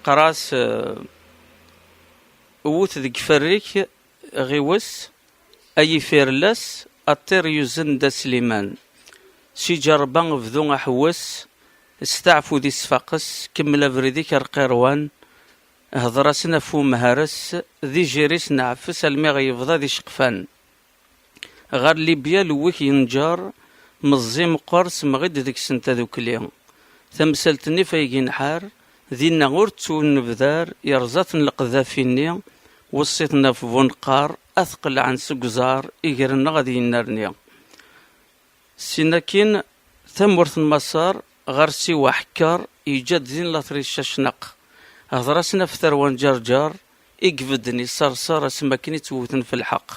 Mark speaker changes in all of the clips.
Speaker 1: قراس ووت ذيك فريك غيوس أي فيرلس أطير يوزن دا سليمان شي جربان فذو أحوس استعفو دي سفاقس كمل فريديك القيروان هضراسنا فو مهارس ذي جيريس نعفس المي يفضى ذي شقفان غار ليبيا لويك ينجار مزيم قرص مغد ذيك سنتا ذوكليا تمثلتني فايقي نحار ذي نغور تسون نبذار يرزاتن القذافيني وصيتنا في بونقار أثقل عن سقزار إيقرنا غادي ينارنيا سيناكين ثمورث المسار غار سيوا حكار يجد زين لاطري الشاشنق هضراسنا في ثروان جرجار إقفدني صرصار اسماكني توتن في الحق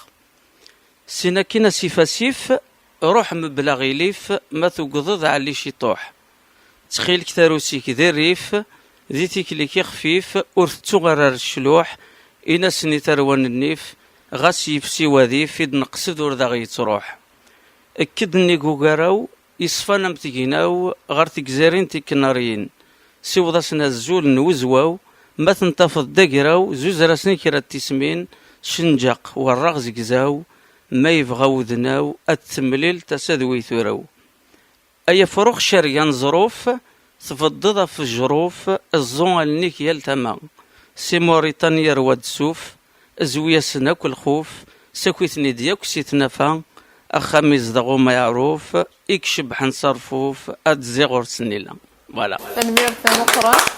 Speaker 1: سيناكين سيف روح مبلغ يليف ما توقضض على شي طوح تخيل كثاروسيك ذي الريف ذي تيكليكي خفيف ورثتو غرار الشلوح إنا سني تروان النيف غاس يفسي وذيف يد نقصد ورذا غيتروح اكد نيكو قراو يصفانا متقيناو غار تكزارين تكناريين سيوضاسنا الزول نوزواو ما تنتفض داقراو زوز راسني كرا تسمين شنجاق والرغز قزاو ما يبغاو ذناو التمليل تسادوي ثوراو أي فروخ شريان ظروف تفضض في الجروف الزون النيك يلتما سي موريتانيا رواد سوف زويا سناك الخوف ساكويثني دياك سيتنافا أخا ميزدغو ما يعروف إكشب حنصرفوف أدزي غور سنيلا فوالا
Speaker 2: تنمير ثاني أخرى